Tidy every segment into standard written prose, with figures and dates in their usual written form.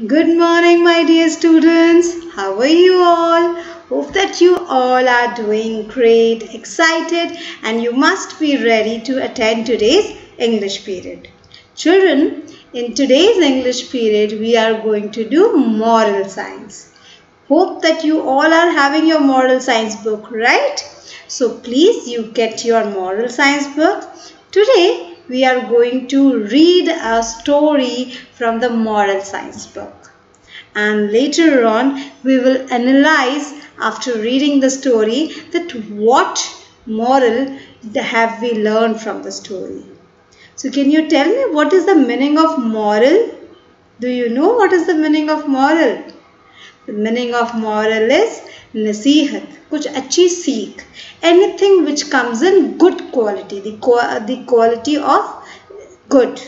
Good morning, my dear students. How are you all? Hope that you all are doing great, excited, and you must be ready to attend today's English period. Children, in today's English period, we are going to do moral science. Hope that you all are having your moral science book, right? So please you get your moral science book. Today we are going to read a story from the moral science book. And later on we will analyze after reading the story that what moral have we learned from the story. So can you tell me what is the meaning of moral? Do you know what is the meaning of moral? The meaning of moral is nasihat, कुछ अच्छी सीख, anything which comes in good quality, the quality of good,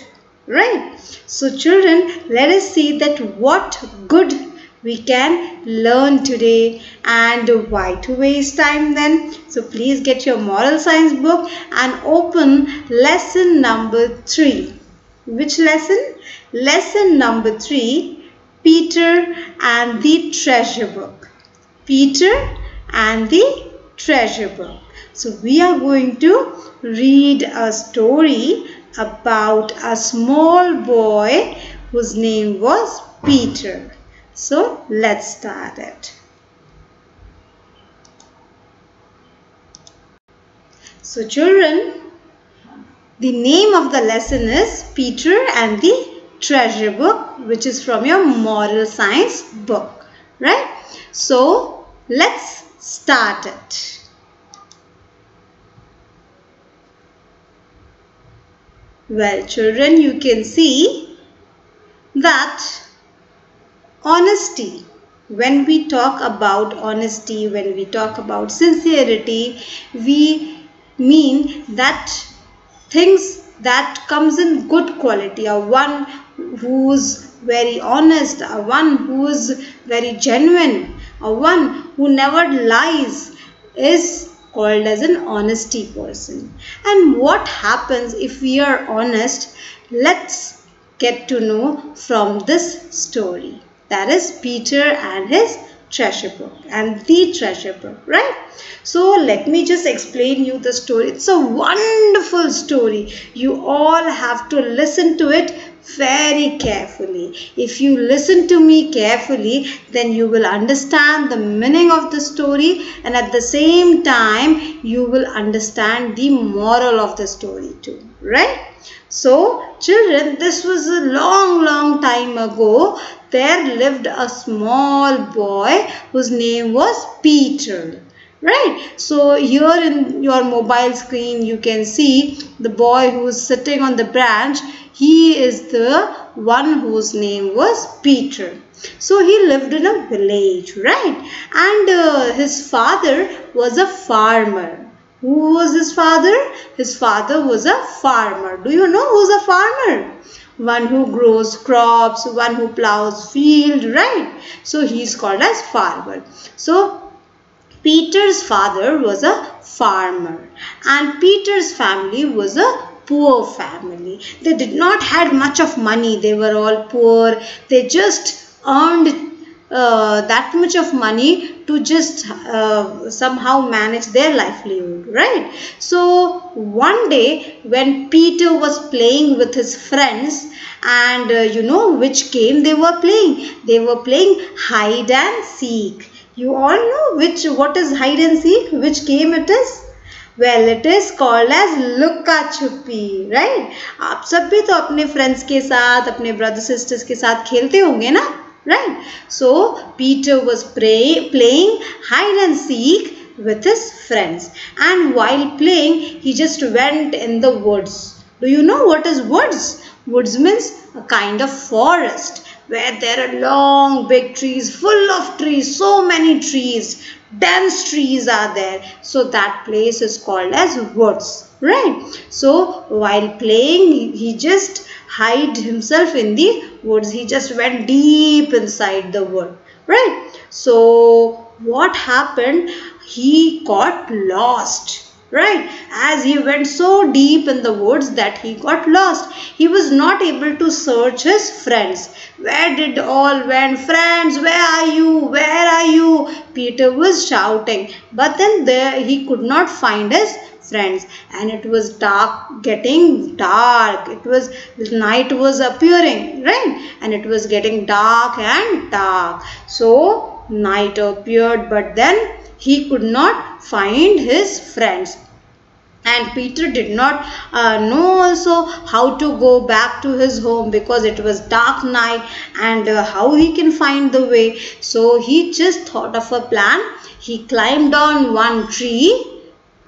right? So children, let us see that what good we can learn today and why to waste time then. So please get your moral science book and open lesson number 3. Which lesson? Lesson number 3. Peter and the Treasure Book. Peter and the Treasure Book. So we are going to read a story about a small boy whose name was Peter. So let's start it. So children, the name of the lesson is Peter and the Treasure Book, which is from your moral science book, right? So let's start it. Well, children, you can see that honesty, when we talk about honesty, when we talk about sincerity, we mean that things that comes in good quality, or one who's very honest, or one who's very genuine, or one who never lies is called as an honesty person. And what happens if we are honest? Let's get to know from this story. That is Peter and his treasure book and the treasure book, right? So let me just explain you the story. It's a wonderful story. You all have to listen to it very carefully. If you listen to me carefully, then you will understand the meaning of the story, and at the same time you will understand the moral of the story too, right? So children, this was a long time ago. There lived a small boy whose name was Peter, right? So here in your mobile screen you can see the boy who is sitting on the branch. He is the one whose name was Peter. So he lived in a village, right? And his father was a farmer. Who was his father? His father was a farmer. Do you know who's a farmer? One who grows crops, one who plows field, right? So he's called as farmer. So Peter's father was a farmer, and Peter's family was a poor family. They did not had much of money. They were all poor. They just earned that much of money to just somehow manage their livelihood, right? So one day when Peter was playing with his friends, and you know which game they were playing? They were playing hide and seek. You all know what is hide and seek? Which game it is? Well, it is called as लुक्का छुपी, right? आप सब भी तो अपने friends के साथ, अपने brother sisters के साथ खेलते होंगे ना, right? So Peter was playing hide and seek with his friends, and while playing he just went in the woods. Do you know what is woods? Woods means a kind of forest where there are long big trees, full of trees, so many trees, dense trees are there. So that place is called as woods, right? So while playing he just hid himself in the woods. He just went deep inside the wood, right? So what happened? He got lost. right? As he went so deep in the woods that he got lost. He was not able to search his friends. Where did all went? Friends, where are you? Where are you? Peter was shouting. But then there he could not find his friends, and it was dark, getting dark. It was night was appearing, right? And it was getting dark and dark. So night appeared, but then he could not find his friends. And Peter did not know also how to go back to his home, because it was dark night, and how he can find the way. So he just thought of a plan. He climbed on one tree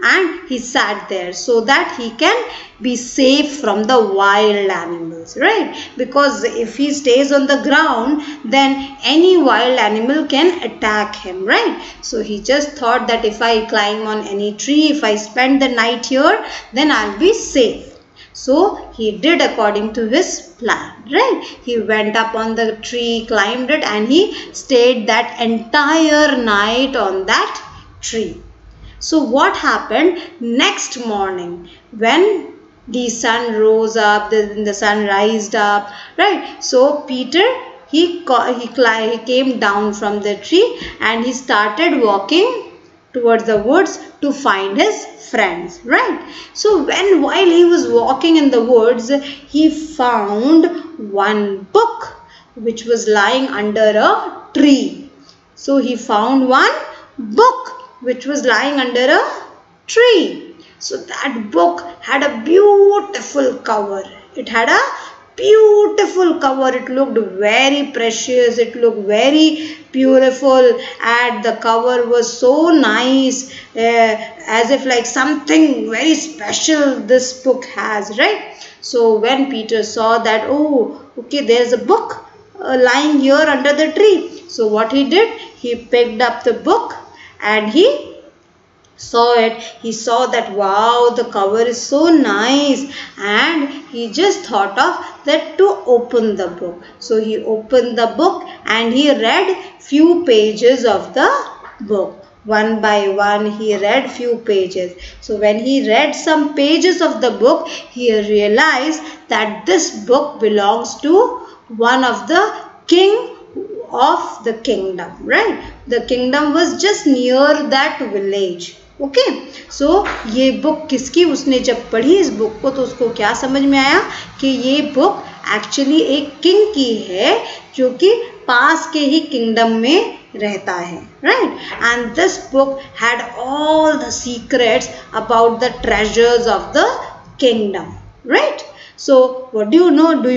and he sat there so that he can be safe from the wild animals, right? Because if he stays on the ground, then any wild animal can attack him, right? So he just thought that if I climb on any tree, if I spend the night here, then I'll be safe. So he did according to his plan, right? He went up on the tree, climbed it, and he stayed that entire night on that tree. So what happened next morning when the sun rose up, the sun rised up, right? So Peter, he came down from the tree and he started walking towards the woods to find his friends, right? So while he was walking in the woods, he found one book which was lying under a tree. So he found one book which was lying under a tree. So that book had a beautiful cover. It had a beautiful cover. It looked very precious. It looked very beautiful, and the cover was so nice, as if like something very special this book has, right? So when Peter saw that, oh, okay, there's a book lying here under the tree. So what he did, he picked up the book and he saw it. He saw that, wow, the cover is so nice, and he just thought of that to open the book. So he opened the book and he read few pages of the book. One by one he read few pages. So when he read some pages of the book, he realized that this book belongs to one of the king of the kingdom, right? The kingdom was just near that village. Okay, so ये book किसकी, उसने जब पढ़ी इस book को तो उसको क्या समझ में आया कि ये बुक एक्चुअली एक किंग की है जो कि पास के ही किंगडम में रहता है, right? And this book had all the secrets about the treasures of the kingdom, right? So what do you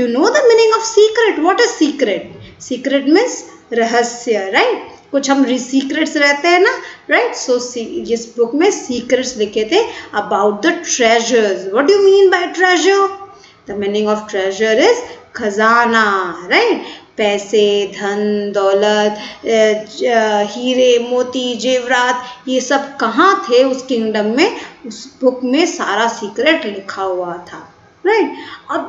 know the meaning of secret? What is secret? Secret means रहस्य, right? कुछ हम secrets रहते हैं ना, right? सो इस book में secrets लिखे थे about the treasures. What do you mean by treasure? The meaning of treasure is खजाना, राइट? पैसे, धन दौलत, हीरे मोती जेवरात, ये सब कहाँ थे उस किंगडम में? उस बुक में सारा सीक्रेट लिखा हुआ था, right?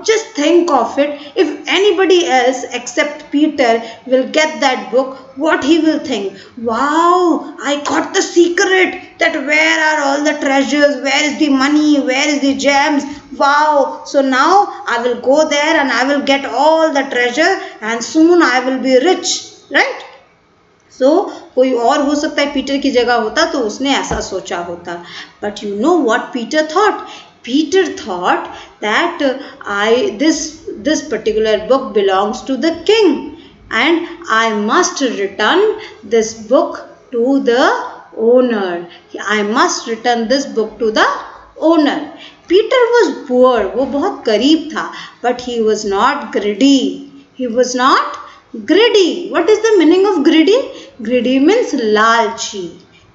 Just think of it. If anybody else except Peter will get that book, what he will think? Wow, I got the secret. That where are all the treasures? Where is the money? Where is the gems? Wow. So now I will go there and I will get all the treasure and soon I will be rich, right? So कोई और हो सकता है Peter की जगह होता तो उसने ऐसा सोचा होता. But you know what Peter thought? Peter thought that this particular book belongs to the king and I must return this book to the owner. I must return this book to the owner. Peter was poor, वो बहुत गरीब था, but he was not greedy. He was not greedy. What is the meaning of greedy? Greedy means lalchi.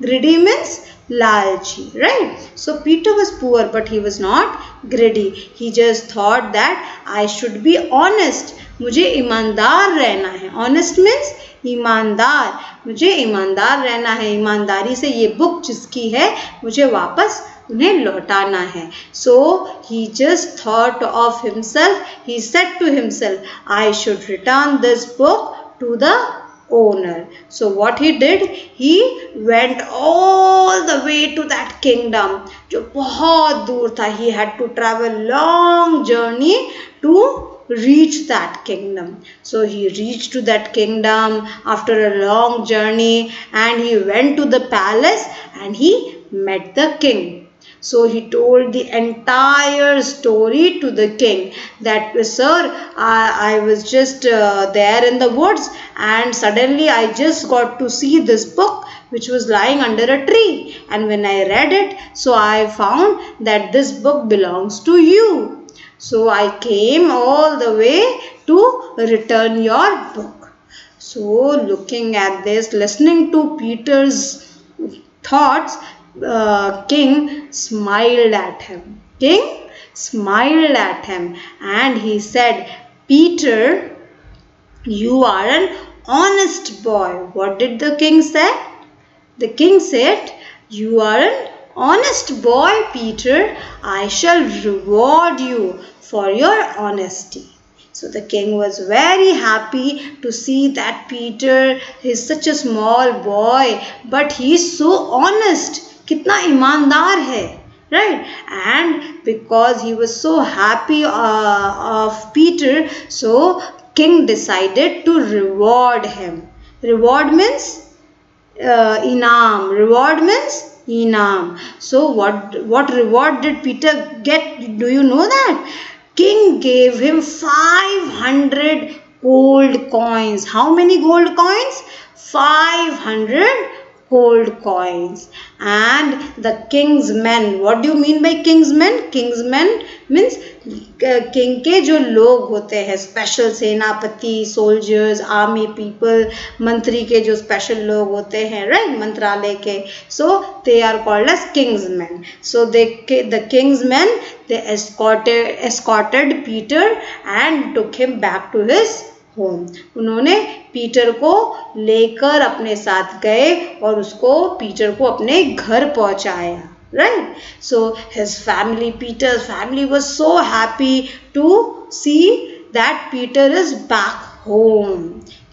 Greedy means lalchi, right? So Peter was poor, but he was not greedy. He just thought that I should be honest. मुझे ईमानदार रहना है. Honest means ईमानदार. मुझे ईमानदार रहना है. ईमानदारी से ये बुक जिसकी है मुझे वापस उन्हें लौटाना है. So he just thought of himself. He said to himself, I should return this book to the owner. So what he did, he went all the way to that kingdom जो बहुत दूर था. He had to travel long journey to reach that kingdom. So he reached to that kingdom after a long journey, and he went to the palace and he met the king. So he told the entire story to the king that, sir, I was just there in the woods, and suddenly I just got to see this book which was lying under a tree, and when I read it, so I found that this book belongs to you. So I came all the way to return your book. So looking at this, listening to Peter's thoughts, King smiled at him. King smiled at him and he said, Peter, you are an honest boy. What did the king say? The king said, you are an honest boy, Peter. I shall reward you for your honesty. So the king was very happy to see that Peter is such a small boy, but he is so honest. कितना ईमानदार है, right? And because he was so happy of Peter, so king decided to reward him. Reward means inam. Reward means inam. So what reward did Peter get? Do you know that? King gave him 500 gold coins. How many gold coins? 500 gold coins. And the king's men. What do you mean by king's men? King's men means king के जो लोग होते हैं, special सेनापति, soldiers, army people, मंत्री के जो special लोग होते हैं, राइट, मंत्रालय के, so they are called as king's man. So the king's men, they escorted Peter and took him back to his home. उन्होंने पीटर को लेकर अपने साथ गए और उसको पीटर को अपने घर पहुंचाया. Right? So his family, Peter's family was so happy to see that Peter is back home.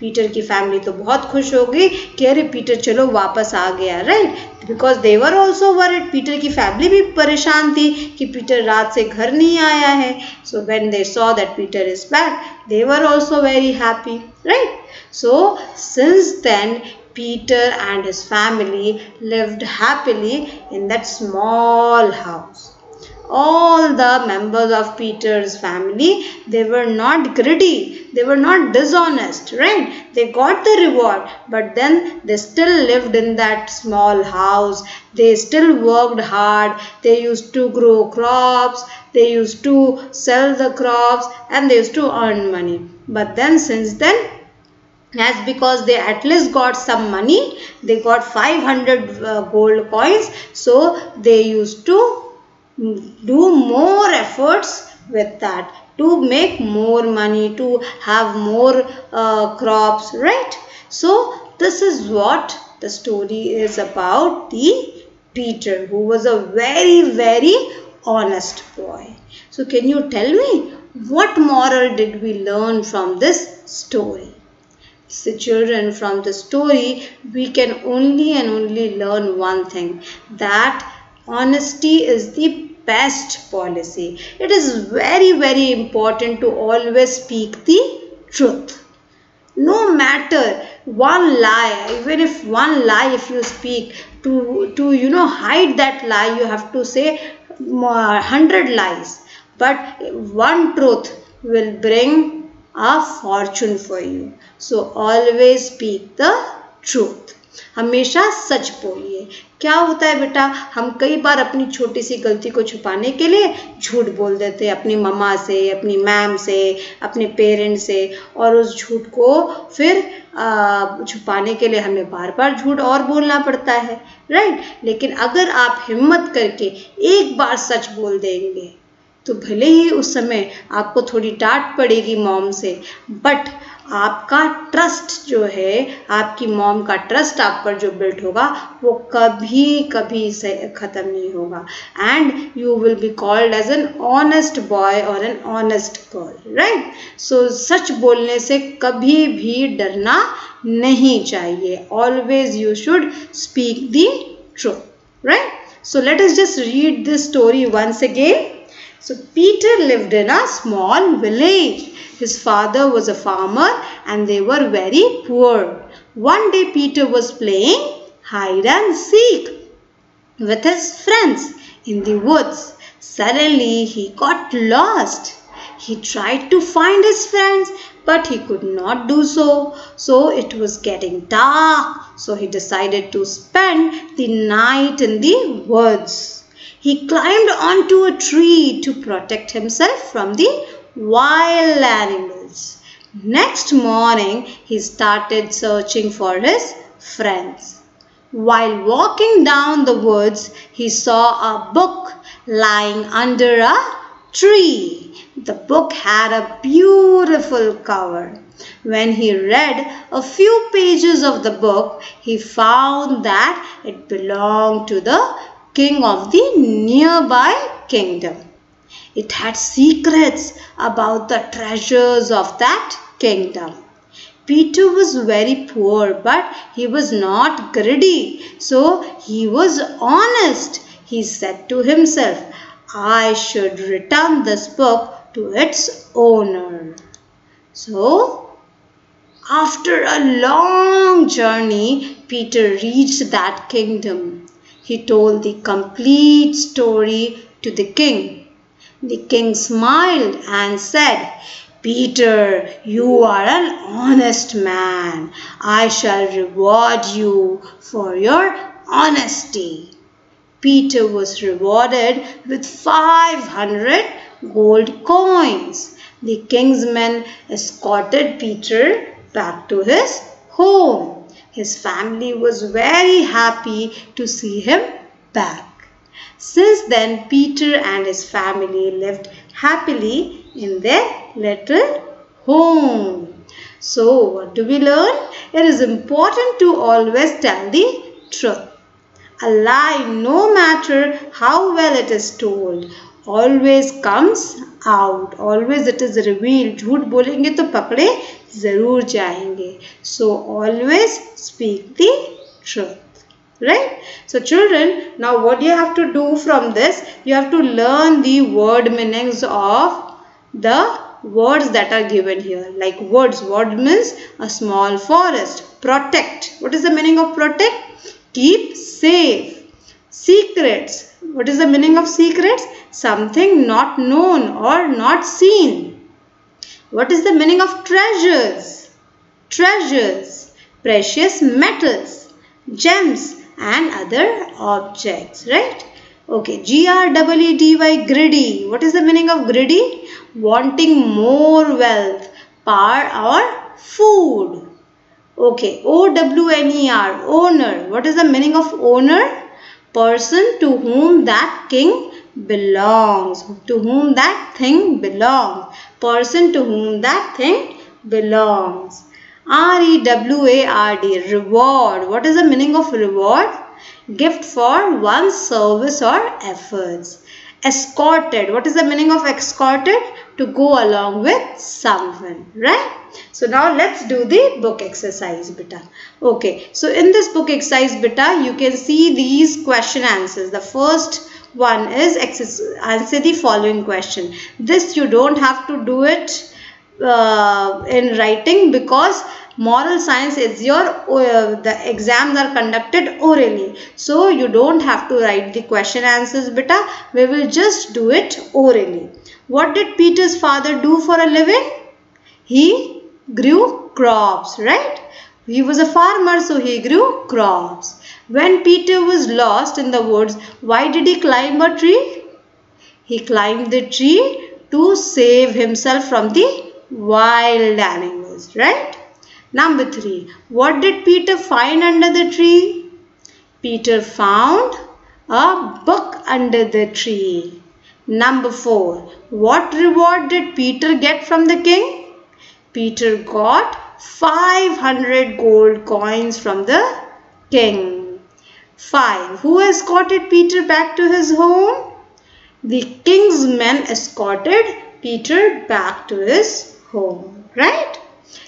Peter की फैमिली तो बहुत खुश हो गई कि अरे पीटर चलो वापस आ गया, right? Because they were also worried. Peter की फैमिली भी परेशान थी कि पीटर रात से घर नहीं आया है. So when they saw that Peter is back, they were also very happy, right? So since then Peter and his family lived happily in that small house. All the members of Peter's family, they were not greedy, they were not dishonest, right? They got the reward, but then they still lived in that small house. They still worked hard. They used to grow crops, they used to sell the crops, and they used to earn money. But then since then, as because they at least got some money, they got 500 gold coins, so they used to do more efforts with that to make more money, to have more crops, right? So this is what the story is about the Peter, who was a very, very honest boy. So can you tell me what moral did we learn from this story? So children, from the story we can only and only learn one thing, that honesty is the best policy. It is very, very important to always speak the truth. No matter one lie, even if one lie if you speak, to hide that lie, you have to say 100 lies, but one truth will bring a fortune for you. So always speak the truth. हमेशा सच बोलिए. क्या होता है बेटा, हम कई बार अपनी छोटी सी गलती को छुपाने के लिए झूठ बोल देते हैं, अपनी मम्मा से, अपनी मैम से, अपने पेरेंट्स से, और उस झूठ को फिर छुपाने के लिए हमें बार बार झूठ और बोलना पड़ता है, राइट? लेकिन अगर आप हिम्मत करके एक बार सच बोल देंगे, तो भले ही उस समय आपको थोड़ी डांट पड़ेगी मॉम से, बट आपका ट्रस्ट जो है, आपकी मॉम का ट्रस्ट आप पर जो बिल्ड होगा वो कभी कभी से ख़त्म नहीं होगा, and you will be called as an honest boy और an honest girl, right. So सच बोलने से कभी भी डरना नहीं चाहिए, always you should speak the truth, right. So let us just read this story once again. So Peter lived in a small village. His father was a farmer and they were very poor. One day Peter was playing hide and seek with his friends in the woods. Suddenly he got lost. He tried to find his friends, but he could not do so. So it was getting dark. So he decided to spend the night in the woods. He climbed onto a tree to protect himself from the wild animals. Next morning, he started searching for his friends. While walking down the woods, he saw a book lying under a tree. The book had a beautiful cover. When he read a few pages of the book, he found that it belonged to the king of the nearby kingdom. It had secrets about the treasures of that kingdom. Peter was very poor, but he was not greedy, so he was honest. He said to himself, I should return this book to its owner. So, after a long journey, Peter reached that kingdom. He told the complete story to the king. The king smiled and said, Peter, you are an honest man. I shall reward you for your honesty. Peter was rewarded with 500 gold coins. The king's men escorted Peter back to his home. His family was very happy to see him back. Since then, Peter and his family lived happily in their little home. So, what do we learn? It is important to always tell the truth. A lie, no matter how well it is told, always comes out. Always it is revealed. झूठ बोलेंगे तो पकड़े जरूर जाएंगे. So always speak the truth. Right? So children, now what you have to do from this? You have to learn the word meanings of the words that are given here. Like words. Word means a small forest. Protect. What is the meaning of protect? Keep safe. Secrets. What is the meaning of secrets? Something not known or not seen. What is the meaning of treasures? Treasures. Precious metals, gems and other objects. Right? Okay. G-R-E-E-D-Y. Greedy. What is the meaning of greedy? Wanting more wealth, power or food. Okay, O-W-N-E-R, owner. What is the meaning of owner? Person to whom that king belongs. To whom that thing belongs. Person to whom that thing belongs. R-E-W-A-R-D, reward. What is the meaning of reward? Gift for one's service or efforts. Escorted. What is the meaning of escorted? To go along with someone, right? So now let's do the book exercise, beta. Okay, so in this book exercise, beta, you can see these question answers. The first one is answer the following question. This you don't have to do it in writing, because moral science is your the exams are conducted orally, so you don't have to write the question answers, beta. We will just do it orally. What did Peter's father do for a living? He grew crops, right? He was a farmer, so he grew crops. When Peter was lost in the woods, why did he climb a tree? He climbed the tree to save himself from the wild animals, right? Number 3. What did Peter find under the tree? Peter found a book under the tree. Number 4. What reward did Peter get from the king? Peter got 500 gold coins from the king. 5. Who escorted Peter back to his home? The king's men escorted Peter back to his home. Right?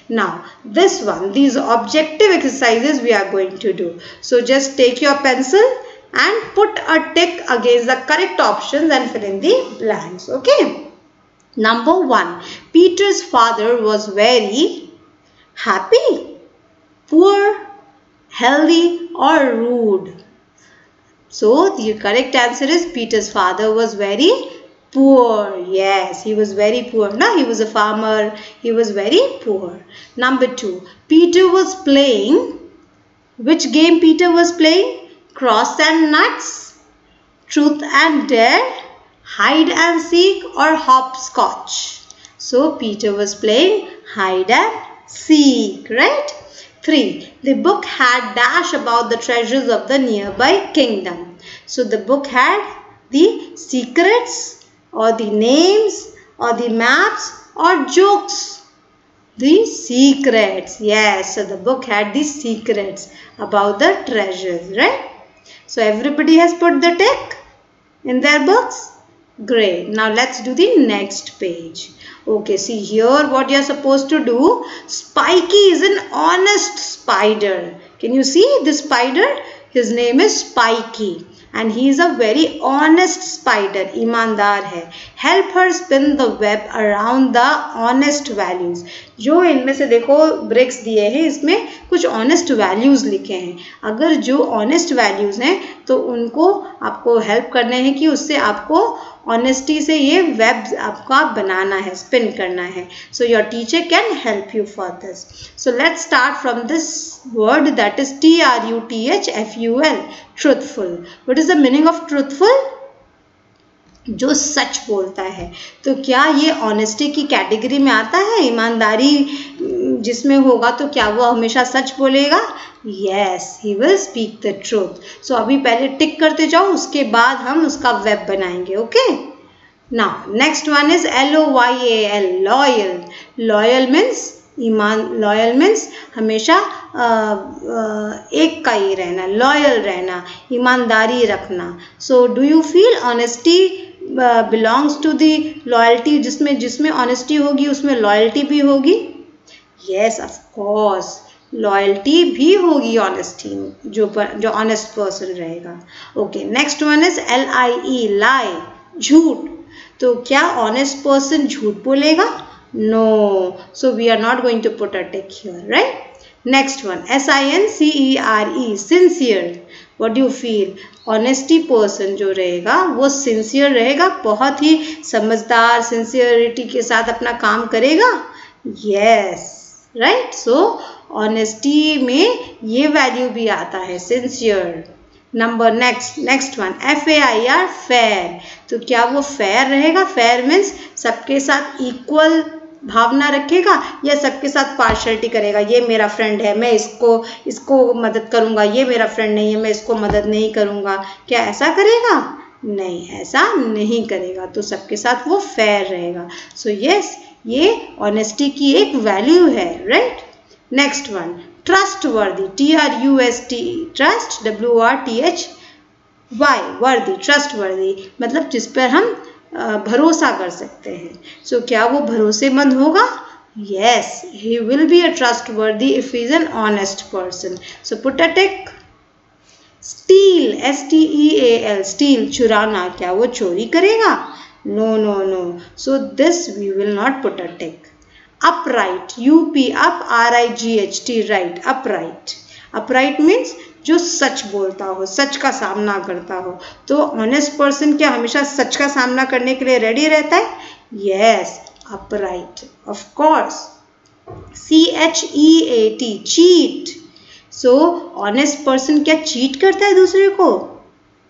Now, this one, these objective exercises we are going to do. So, just take your pencil and put a tick against the correct options and fill in the blanks. Okay. Number 1. Peter's father was very happy, poor, healthy or rude. So, the correct answer is Peter's father was very poor. Yes, he was very poor. No, he was a farmer. He was very poor. Number 2. Peter was playing. Which game Peter was playing? Cross and nuts, truth and dare, hide and seek or hopscotch. So Peter was playing hide and seek, right? 3. The book had dash about the treasures of the nearby kingdom. So the book had the secrets or the names or the maps or jokes. The secrets. Yes, so the book had the secrets about the treasures, right? So everybody has put the tick in their books. Great. Now let's do the next page. Okay, see here what you are supposed to do. Spiky is an honest spider. Can you see this spider? His name is Spiky. And he is a very honest spider. ईमानदार है. Help her spin the web around the honest values. जो इनमें से देखो breaks दिए हैं, इसमें कुछ ऑनेस्ट वैल्यूज़ लिखे हैं. अगर जो ऑनेस्ट वैल्यूज़ हैं तो उनको आपको हेल्प करने हैं कि उससे आपको ऑनेस्टी से ये वेब आपका बनाना है, स्पिन करना है. So your teacher can help you for this. So let's start from this word that is TRUTHFUL, truthful. What is the meaning of truthful? जो सच बोलता है. तो क्या ये ऑनेस्टी की कैटेगरी में आता है? ईमानदारी जिसमें होगा तो क्या वो हमेशा सच बोलेगा? Yes, he will speak the truth. So अभी पहले टिक करते जाओ, उसके बाद हम उसका वेब बनाएंगे. Okay. Now next one is LOYAL, loyal. Loyal means ईमान. लॉयल मीन्स हमेशा एक का ही रहना, लॉयल रहना, ईमानदारी रखना. So do you feel honesty belongs to the loyalty? जिसमें ऑनेस्टी होगी उसमें लॉयल्टी भी होगी. yes, of course, लॉयल्टी भी होगी ऑनेस्टी में, जो ऑनेस्ट पर्सन रहेगा. Okay. Next one is LIE, lie, झूठ. तो क्या ऑनेस्ट पर्सन झूठ बोलेगा? No. So we are not going to put a tick here, right? Next one SINCERE, sincere. What do you feel? Honesty person जो रहेगा वो sincere रहेगा, बहुत ही समझदार, सिंसियरिटी के साथ अपना काम करेगा. Yes, right. सो ऑनेस्टी में ये वैल्यू भी आता है, sincere. Number next one FAIR, fair. तो क्या वो फेयर रहेगा? फेयर मीन्स सबके साथ इक्वल भावना रखेगा या सबके साथ पार्शलिटी करेगा? ये मेरा फ्रेंड है, मैं इसको मदद करूंगा, ये मेरा फ्रेंड नहीं है, मैं इसको मदद नहीं करूंगा. क्या ऐसा करेगा? नहीं, ऐसा नहीं करेगा. तो सबके साथ वो फेयर रहेगा. सो यस, ये ऑनेस्टी की एक वैल्यू है, right? Next one trustworthy, TRUST, trust, WRTHY, वर्दी, ट्रस्टवर्दी मतलब जिस पर हम भरोसा कर सकते हैं. सो क्या वो भरोसेमंद होगा? yes, he will be a trustworthy if he is an honest person. So put a tick. steal, STEAL, steal, चुराना. क्या वो चोरी करेगा? no. So this we will not put a tick. upright, UP, up, RIGHT, right, upright. upright means जो सच बोलता हो, सच का सामना करता हो. तो ऑनेस्ट पर्सन क्या हमेशा सच का सामना करने के लिए रेडी रहता है? Yes, upright, of course. CHEAT, cheat. So honest person क्या चीट करता है दूसरे को?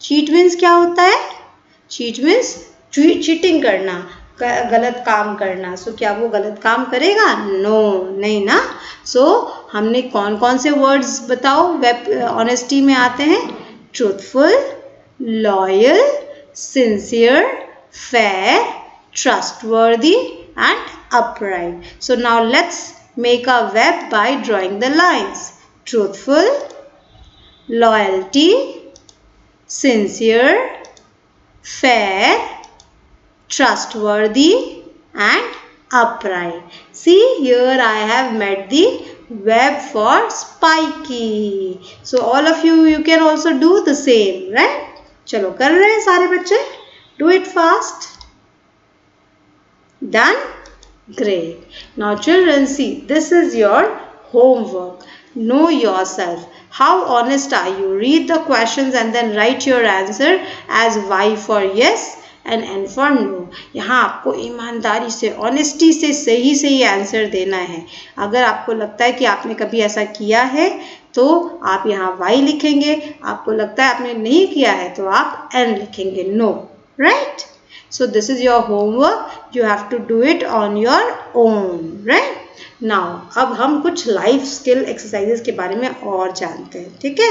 चीट मीन्स क्या होता है? चीट मीन्स चीटिंग करना, गलत काम करना. सो क्या वो गलत काम करेगा? नो, नहीं ना. सो हमने कौन कौन से वर्ड्स बताओ वेब ऑनेस्टी में आते हैं? Truthful, loyal, sincere, fair, trustworthy and upright. So now let's make a web by drawing the lines. Truthful, loyalty, sincere, fair, trustworthy and upright. See, here I have made the web for Spiky. So all of you can also do the same, right? चलो कर रहे हैं सारे बच्चे? Do it fast. Done? Great. Now children, see, this is your homework. Know yourself. How honest are you? Read the questions and then write your answer as Y for yes and N for no. यहाँ आपको ईमानदारी से, honesty से सही answer देना है. अगर आपको लगता है कि आपने कभी ऐसा किया है तो आप यहाँ Y लिखेंगे. आपको लगता है आपने नहीं किया है तो आप N लिखेंगे. No, right? So this is your homework. You have to do it on your own, right? Now, अब हम कुछ लाइफ स्किल एक्सरसाइजेस के बारे में और जानते हैं, ठीक है?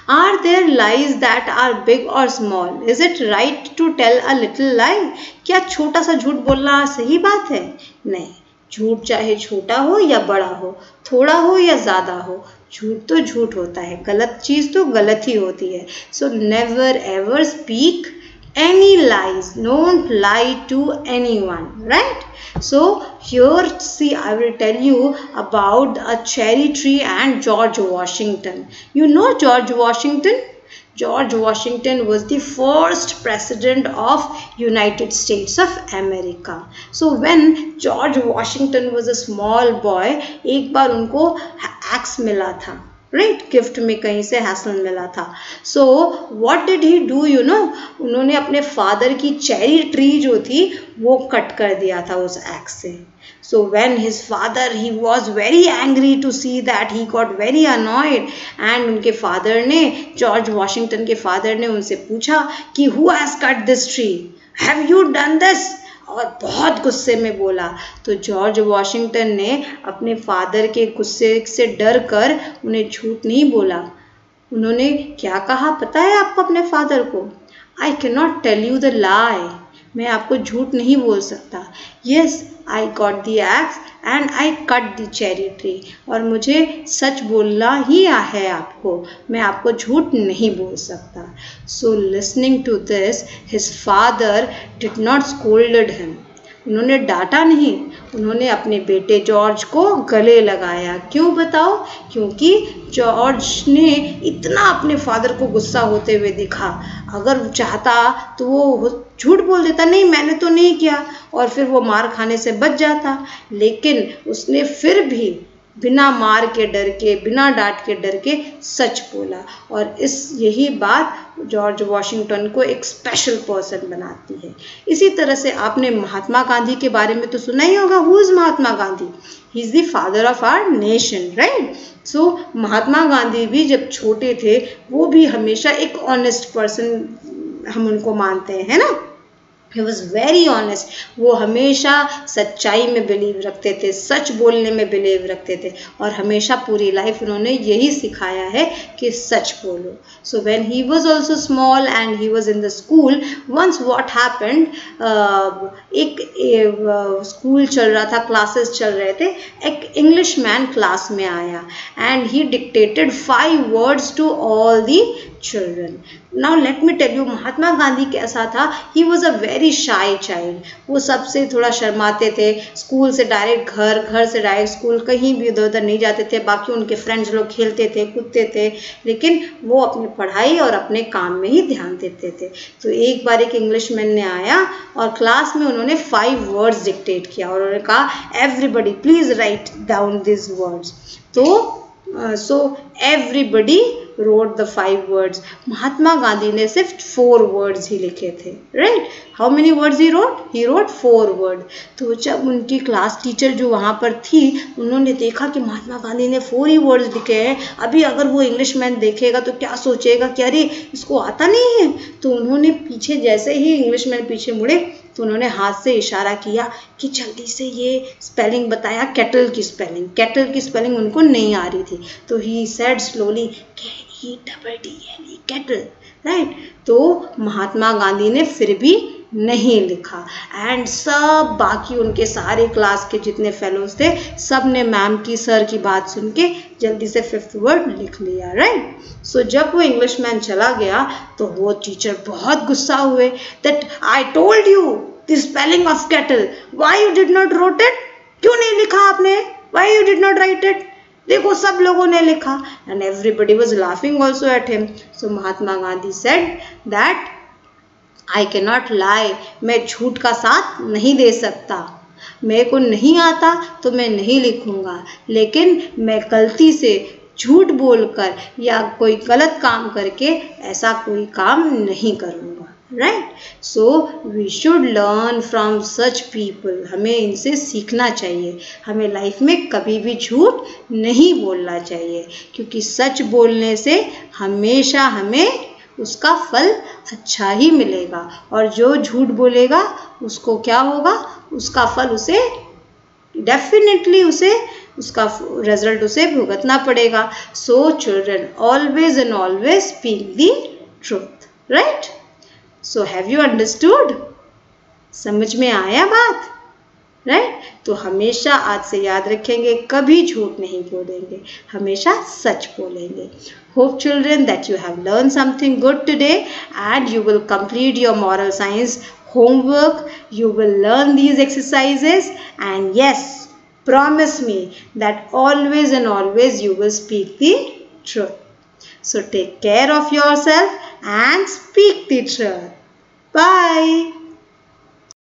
Are there lies that are big or small? Is it right to tell a little lie? क्या छोटा सा झूठ बोलना सही बात है? नहीं, झूठ चाहे छोटा हो या बड़ा हो, थोड़ा हो या ज़्यादा हो, झूठ तो झूठ होता है, गलत चीज़ तो गलत ही होती है. So never ever speak any lies. Don't lie to anyone, right? So here, see, I will tell you about a cherry tree and George Washington. You know George Washington? George Washington was the first president of United States of America. So when George Washington was a small boy, एक बार उनको axe मिला था. Right, gift में कहीं से hassle मिला था. So what did he do, you know, उन्होंने अपने फादर की चेरी ट्री जो थी वो कट कर दिया था उस एक्स से. So when his father, he was very angry to see that, he got very annoyed. And उनके फादर ने, जॉर्ज वॉशिंगटन के फादर ने उनसे पूछा कि who has cut this tree, have you done this, और बहुत गुस्से में बोला. तो जॉर्ज वॉशिंगटन ने अपने फादर के गुस्से से डर कर उन्हें झूठ नहीं बोला. उन्होंने क्या कहा पता है आपको अपने फादर को? I can not tell you the lie, मैं आपको झूठ नहीं बोल सकता. Yes, I got the axe and I cut the cherry tree, और मुझे सच बोलना ही है आपको, मैं आपको झूठ नहीं बोल सकता. So listening to this, his father did not scolded him. उन्होंने डांटा नहीं, उन्होंने अपने बेटे जॉर्ज को गले लगाया. क्यों बताओ? क्योंकि जॉर्ज ने इतना अपने फादर को गुस्सा होते हुए दिखा. अगर वो चाहता तो वो झूठ बोल देता, नहीं मैंने तो नहीं किया, और फिर वो मार खाने से बच जाता. लेकिन उसने फिर भी बिना मार के डर के, बिना डांट के डर के सच बोला. और यही बात जॉर्ज वॉशिंगटन को एक स्पेशल पर्सन बनाती है. इसी तरह से आपने महात्मा गांधी के बारे में तो सुना ही होगा. Who is Mahatma Gandhi? He is the father of our nation, right? So Mahatma Gandhi भी जब छोटे थे वो भी हमेशा एक ऑनेस्ट पर्सन हम उनको मानते हैं, है ना? He was very honest. वो हमेशा सच्चाई में बिलीव रखते थे, सच बोलने में बिलीव रखते थे, और हमेशा पूरी लाइफ उन्होंने यही सिखाया है कि सच बोलो. So when he was also small and he was in the school, once what happened, एक स्कूल चल रहा था, क्लासेस चल रहे थे, एक इंग्लिश मैन क्लास में आया and he dictated 5 words to all the children. Now let me tell you, Mahatma Gandhi कैसा था? He was a very shy child. वो सबसे थोड़ा शर्माते थे. स्कूल से डायरेक्ट घर, घर से डायरेक्ट स्कूल, कहीं भी इधर उधर नहीं जाते थे. बाकी उनके फ्रेंड्स लोग खेलते थे, कूदते थे, लेकिन वो अपनी पढ़ाई और अपने काम में ही ध्यान देते थे. तो एक बार एक इंग्लिशमैन ने आया और क्लास में उन्होंने 5 वर्ड्स डिक्टेट किया और उन्होंने कहा everybody please write down this words. तो so everybody wrote the 5 words. Mahatma Gandhi ने सिर्फ 4 words ही लिखे थे, right? How many words he wrote? He wrote 4 words. तो जब उनकी क्लास टीचर जो वहाँ पर थी, उन्होंने देखा कि महात्मा गांधी ने 4 ही words लिखे हैं, अभी अगर वो इंग्लिश मैन देखेगा तो क्या सोचेगा कि अरे इसको आता नहीं है. तो उन्होंने पीछे, जैसे ही इंग्लिश मैन पीछे मुड़े तो उन्होंने हाथ से इशारा किया कि जल्दी से ये स्पेलिंग बताया, केटल की स्पेलिंग. केटल की स्पेलिंग उनको नहीं आ रही थी. तो he said slowly KETTLE kettle, right. तो महात्मा गांधी ने फिर भी नहीं लिखा एंड सब बाकी उनके सारे क्लास के जितने फेलोज थे सब ने मैम की सर की बात सुन के जल्दी से 5th वर्ड लिख लिया, राइट। सो जब वो इंग्लिशमैन चला गया तो वो टीचर बहुत गुस्सा हुए that I told you the spelling of kettle, why you did not wrote it, क्यों नहीं लिखा आपने, why you did not right it, देखो सब लोगों ने लिखा and everybody was laughing also at him. So Mahatma Gandhi said that I can not lie, मैं झूठ का साथ नहीं दे सकता, मेरे को नहीं आता तो मैं नहीं लिखूंगा, लेकिन मैं गलती से झूठ बोलकर या कोई गलत काम करके ऐसा कोई काम नहीं करूंगा, right. So we should learn from such people, हमें इनसे सीखना चाहिए, हमें लाइफ में कभी भी झूठ नहीं बोलना चाहिए, क्योंकि सच बोलने से हमेशा हमें उसका फल अच्छा ही मिलेगा और जो झूठ बोलेगा उसको क्या होगा, उसका फल उसे डेफिनेटली उसका रिजल्ट उसे भुगतना पड़ेगा। So children always and always speak the truth, right. So have you understood, समझ में आया बात, राइट। तो हमेशा आज से याद रखेंगे कभी झूठ नहीं बोलेंगे, हमेशा सच बोलेंगे। Hope children that you have learned something good today and you will complete your moral science homework. You will learn these exercises and yes, promise me that always and always you will speak the truth. So take care of yourself and speak the truth. Bye.